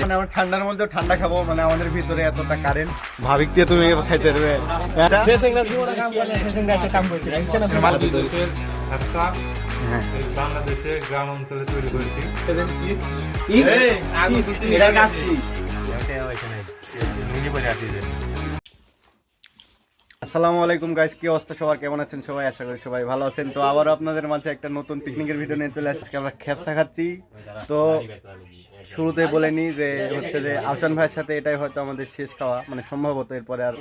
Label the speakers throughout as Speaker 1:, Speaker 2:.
Speaker 1: মানে আমরা ঠান্ডার মধ্যে ঠান্ডা খাবো, মানে আমাদের ভিতরে এতটা কারেন্ট ভাবিক দিয়ে তুমি খাইতে পারবে।
Speaker 2: বাংলাদেশের গ্রাম অঞ্চলে তৈরি করেছি।
Speaker 1: আসসালামু আলাইকুম গাইস, কি অবস্থা সবার, কেমন আছেন সবাই? আশা করি সবাই ভালো আছেন। তো আবারও আপনাদের মাঝে একটা নতুন পিকনিকের ভিডিও নিয়ে চলে আসছি। আমরা খেপসা খাচ্ছি। তো শুরুতে বলে নিই যে হচ্ছে যে আহসান ভাইয়ের সাথে এটাই হয়তো আমাদের শেষ খাওয়া, মানে সম্ভবত এরপরে আর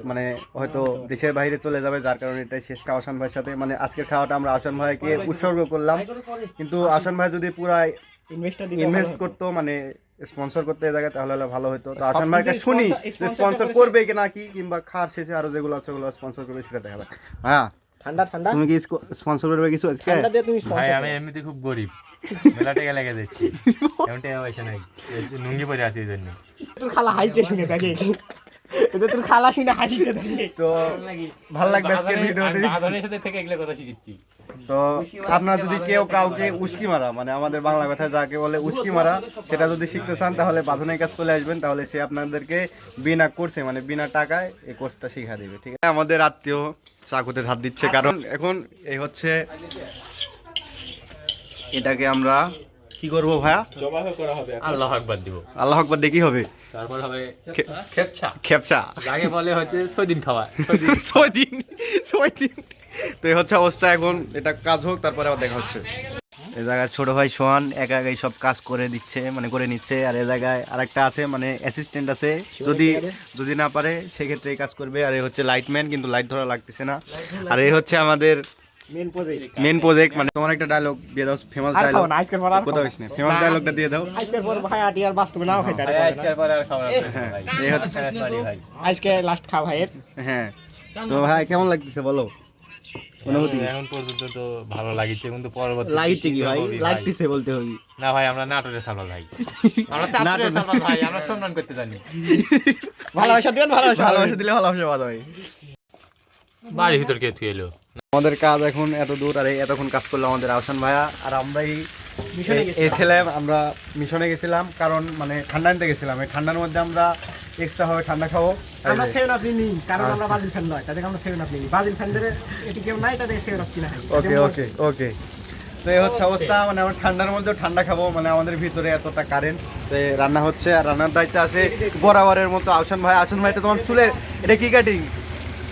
Speaker 1: মানে হয়তো দেশের বাইরে চলে যাবে, যার কারণে এটাই শেষ খাওয়া আহসান ভাইয়ের সাথে। মানে আজকের খাওয়াটা আমরা আহসান ভাইকে উৎসর্গ করলাম, কিন্তু আহসান ভাই যদি পুরা ইনভেস্ট করতো, মানে স্পন্সর করতে এই জায়গায়, তাহলে ভালো হতো। তো আহসান ভাইকে শুনি স্পন্সর করবে কি নাকি, কিংবা খাওয়ার শেষে আরো যেগুলো আছে ওগুলো স্পন্সর করবে, সেটা দেখাবে। হ্যাঁ ঠান্ডা ঠান্ডা, তুমি কি স্পন্সর করবে কিছু আজকে?
Speaker 2: ভাই আমি এমনিতে খুব গরিব, মেলা টাকা লেগে যাচ্ছে, এমনটা পয়সা নাই, লুঙ্গি পরে আছি এই জন্য।
Speaker 3: তোর খালা হাইটে শুনে থাকে, তোর খালা শুনে হাসিতে থাকে।
Speaker 1: তো ভালো লাগবে আজকের ভিডিওটি।
Speaker 2: আধনের সাথে থেকে এগুলো কথা শিখেছি।
Speaker 1: তো আপনারা যদি কেউ কাউকে উস্কি মারা, মানে আমাদের বাংলা কথায় যাকে বলে উস্কি মারা, সেটা যদি শিখতে চান তাহলে বাঁধনের কাছে চলে আসবেন, তাহলে সে আপনাদেরকে বিনা কোর্সে, মানে বিনা টাকায় এই কোর্সটা শিখা দেবে। ঠিক আছে, আমাদের আত্মীয় চাকুতে ধার দিচ্ছে, কারণ এখন এই হচ্ছে এটাকে আমরা কি করবো ভাইয়া?
Speaker 2: জবাহ করা হবে, আল্লাহু আকবার দিব।
Speaker 1: আল্লাহু আকবার দিয়ে কি হবে?
Speaker 2: তারপর হবে খেপছা।
Speaker 1: খেপচা
Speaker 2: আগে বলে হচ্ছে 6 দিন খাওয়া,
Speaker 1: 6 দিন। তো এই হচ্ছে অবস্থা। এখন এটা কাজ হোক, তারপরে আবার দেখা হচ্ছে। এই জায়গায় ছোট ভাই সোহান একা একাই সব কাজ করে দিচ্ছে, মানে করে নিচ্ছে। আর এই জায়গায় আরেকটা আছে, মানে অ্যাসিস্ট্যান্ট আছে, যদি না পারে সেক্ষেত্রে এই কাজ করবে। আর এই হচ্ছে লাইটম্যান, কিন্তু লাইট ধরা লাগতেছে না। আর এই হচ্ছে আমাদের মেন প্রজেক্ট। মানে তোমার একটা ডায়লগ দিয়ে দাও, ফেমাস ডায়লগ।
Speaker 3: আজকের পর আর
Speaker 1: কোথাও না, ফেমাস ডায়লগটা দিয়ে দাও।
Speaker 3: আজকের পর ভাই আটি আর বাস্তবে নাও খাইতে পারে।
Speaker 2: আজকের পরে আর খাওয়া হবে না ভাই।
Speaker 1: এই হচ্ছে
Speaker 2: ভাই
Speaker 3: আজকে লাস্ট খা ভাইয়ের।
Speaker 1: হ্যাঁ। তো ভাই কেমন লাগতেছে বলো অনুভূতি?
Speaker 2: এখন পর্যন্ত তো ভালো লাগিছে, কিন্তু পরবর্তী
Speaker 1: লাগছে কি ভাই? লাগতেছে বলতে হবে
Speaker 2: না ভাই, আমরা নাটোরের সালমান ভাই, আমরা চাঁদপুরের সালমান ভাই, আমরা সম্মান করতে জানি।
Speaker 3: ভালোবাসা দিবেন,
Speaker 1: ভালোবাসা দিলে ভালোবাসা ভালো হয়।
Speaker 2: বাড়ির ভিতর কে তুই এলো?
Speaker 1: আমাদের কাজ এখন এত দূর, আর এতক্ষণ কাজ করলো আমাদের আহসান ভাইয়া আর আমরাই এসেছিলাম। আমরা মিশনে গেছিলাম, কারণ মানে ঠান্ডা নিতে গেছিলাম। এই ঠান্ডার মধ্যে আমরা এক্সট্রা ভাবে ঠান্ডা খাবো।
Speaker 3: আমরা সেভেন আপ নিই, কারণ আমরা বাজিল ফ্যান নয়, তাদের আমরা সেভেন আপ নিই। বাজিল ফ্যানদের এটি কেউ নাই, তাদের সেভেন আপ কিনা হয়।
Speaker 1: ওকে। তো এই হচ্ছে অবস্থা। মানে আমরা ঠান্ডার মধ্যে ঠান্ডা খাবো, মানে আমাদের ভিতরে এতটা কারেন্ট। তো রান্না হচ্ছে, আর রান্নার দায়িত্ব আছে বরাবরের মতো আহসান ভাই। আহসান ভাই, তো তোমার চুলের এটা কি কাটিং?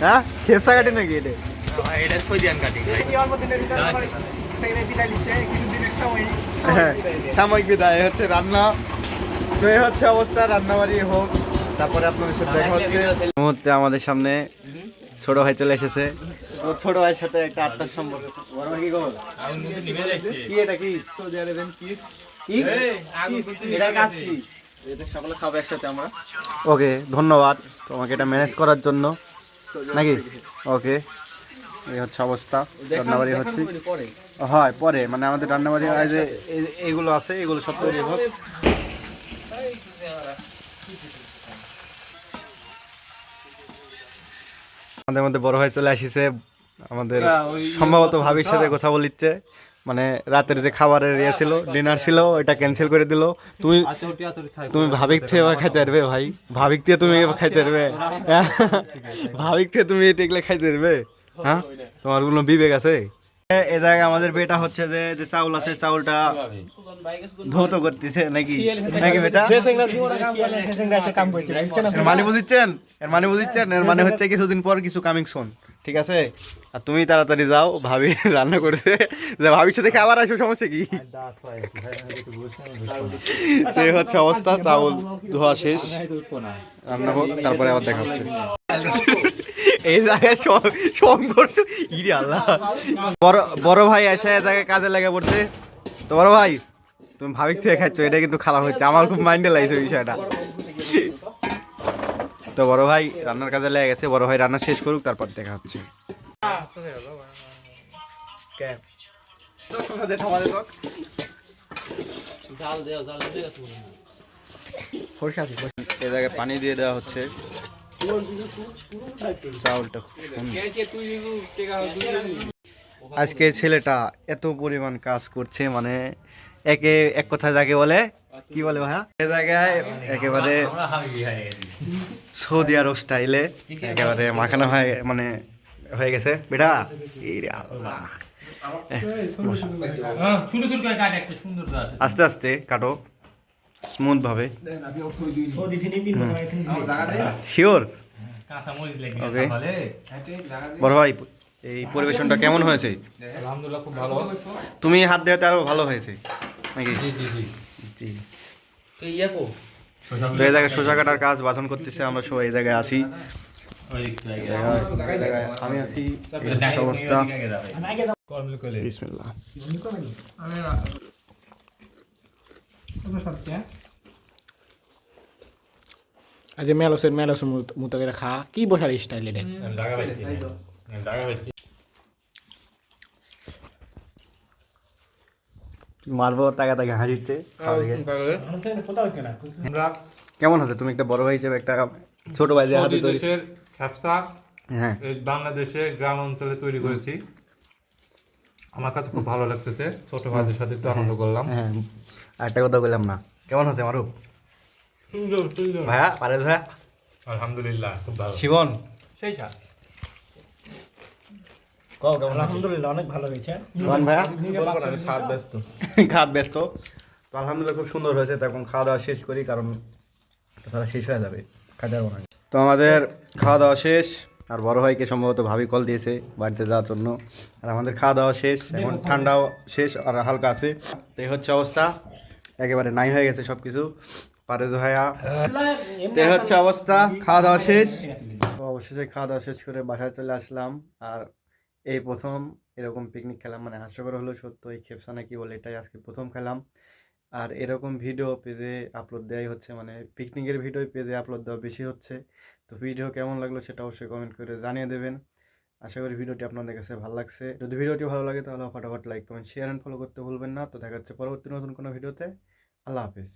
Speaker 1: হ্যাঁ, খেপসা কাটিং নাকি এটা?
Speaker 2: এটা সইদিয়ান কাটিং।
Speaker 1: হ্যাঁ, সাময়িক বিদায় হচ্ছে রান্না। তো এই হচ্ছে অবস্থা, রান্নাবাড়ি হোক, তারপরে আপনাদের সাথে দেখা হচ্ছে। এই মুহূর্তে আমাদের সামনে ছোট ভাই চলে এসেছে। ছোট ভাইয়ের সাথে একটা আড্ডার সম্পর্ক। বড় ভাই কি খবর? কি এটা কি?
Speaker 2: সৌদি আরবের কিস।
Speaker 1: কি? এটা কাজ কি? এটা সকলে খাবো একসাথে আমরা। ওকে, ধন্যবাদ তোমাকে এটা ম্যানেজ করার জন্য, নাকি? ওকে, এই হচ্ছে অবস্থা। রান্নাবাড়ি হচ্ছে হয় পরে, মানে আমাদের রান্নাবাড়ি যে এইগুলো আছে, এগুলো সব তৈরি হোক। আমাদের মধ্যে বড় ভাই চলে আসিছে, আমাদের সম্ভবত ভাবির সাথে কথা বলিচ্ছে। মানে রাতের যে খাবারের ইয়ে ছিল, ডিনার ছিল, ওইটা ক্যান্সেল করে দিল। তুমি ভাবিক থেকে এবার খাইতে পারবে ভাই? ভাবিক থেকে তুমি এবার খাইতে পারবে? ভাবিক থেকে তুমি এগুলো খাইতে পারবে? হ্যাঁ, তোমার কোনো বিবেক আছে? এ জায়গায় আমাদের বেটা হচ্ছে যে চাউল আছে, চাউলটা ধৌত করতেছে নাকি বেটা? এর মানে বুঝিচ্ছেন? এর মানে হচ্ছে কিছুদিন পর কিছু কামিং সুন, ঠিক আছে? আর তুমি তাড়াতাড়ি যাও, ভাবি রান্না করছে, ভাবির সাথে খাবার আসো, সমস্যা কি? সেই হচ্ছে অবস্থা। চাউল ধোয়া শেষ, রান্না হোক, তারপরে আবার দেখা হচ্ছে। এই জায়গায় সংঘর্ষ, ইরে আল্লাহ। বড় ভাই এসে এই জায়গায় কাজে লেগে পড়ছে। তো বড় ভাই, তুমি ভাবিক থেকে খাচ্ছ, এটা কিন্তু খারাপ হচ্ছে, আমার খুব মাইন্ডে লাগছে বিষয়টা। তো বড় ভাই রান্নার কাজে লেগে গেছে, বড় ভাই রান্না শেষ করুক, তারপর দেখা হচ্ছে। এই জায়গায় পানি দিয়ে দেওয়া হচ্ছে, চাউলটা খুব সুন্দর। আজকে ছেলেটা এত পরিমাণ কাজ করছে, মানে একে এক কথা যাকে বলে কি বলে ভাইয়া এ জায়গায় একেবারে সৌদি আরব স্টাইলে একেবারে মাখানো হয়ে মানে হয়ে গেছে বেটা এই রে আল্লাহ। বসো। আস্তে আস্তে কাটো স্মুথ ভাবে শিওর ওকে বড় ভাই এই পরিবেশনটা কেমন হয়েছে
Speaker 2: আলহামদুলিল্লাহ খুব ভালো।
Speaker 1: তুমি হাত দেওয়াতে আরো ভালো হয়েছে নাকি
Speaker 2: জি জি জি।
Speaker 1: জি তো এই জায়গায় সোজা কাটার কাজ বাছন করতেছে আমরা সবাই এই জায়গায় আসি আমি আছি এই হচ্ছে অবস্থা বিসমিল্লাহ
Speaker 3: আজ মেলোসের মতো করে খা কি বসার স্টাইল এটা
Speaker 1: মারবো তাকে তাকে হাসিচ্ছে কেমন আছে তুমি একটা বড় ভাই হিসেবে একটা ছোট ভাই যে হাতে তৈরি
Speaker 2: দেশের খ্যাপসা
Speaker 1: হ্যাঁ
Speaker 2: এই বাংলাদেশে গ্রাম অঞ্চলে তৈরি করেছি। আমার কাছে খুব ভালো লাগতেছে, ছোট ভাইদের সাথে একটু আনন্দ করলাম।
Speaker 1: হ্যাঁ আর একটা কথা বললাম না কেমন আছে মারুফ
Speaker 2: সুন্দর সুন্দর।
Speaker 1: ভাইয়া পারেল ভাইয়া
Speaker 2: আলহামদুলিল্লাহ খুব ভালো।
Speaker 1: শিবন
Speaker 2: সেই স্বাদ।
Speaker 3: আলহামদুলিল্লাহ অনেক ভালো হয়েছে
Speaker 1: শিবন ভাইয়া
Speaker 2: স্বাদ ব্যস্ত।
Speaker 1: খাওয়া ব্যস্ত তো আলহামদুলিল্লাহ খুব সুন্দর হয়েছে তো এখন খাওয়া দাওয়া শেষ করি কারণ তারা শেষ হয়ে যাবে খাওয়া দাওয়া না তো আমাদের খাওয়া দাওয়া শেষ আর বড় ভাইকে সম্ভবত ভাবি কল দিয়েছে বাড়িতে যাওয়ার জন্য আর আমাদের খাওয়া দাওয়া শেষ এখন ঠান্ডাও শেষ আর হালকা আছে তো এই হচ্ছে অবস্থা একেবারে নাই হয়ে গেছে সব কিছু পারেজ ভাইয়া তো এই হচ্ছে অবস্থা খাওয়া দাওয়া শেষ তো অবশেষে খাওয়া দাওয়া শেষ করে বাসায় চলে আসলাম আর এই প্রথম এরকম পিকনিক খেলাম মানে হাস্যকর হলো সত্য এই খেপসা নাকি বলে এটাই আজকে প্রথম খেলাম আর এরকম ভিডিও পেজে আপলোড দেওয়াই হচ্ছে মানে পিকনিকের ভিডিও পেজে আপলোড দেওয়া বেশি হচ্ছে তো ভিডিও কেমন লাগলো সেটা অবশ্যই কমেন্ট করে জানিয়ে দেবেন আশা করি ভিডিওটি আপনাদের কাছে ভালো লাগছে যদি ভিডিওটি ভালো লাগে তাহলে ফটাফট like comment share and follow করতে ভুলবেন না তো দেখা হচ্ছে পরবর্তী নতুন কোনো ভিডিওতে আল্লাহ হাফিজ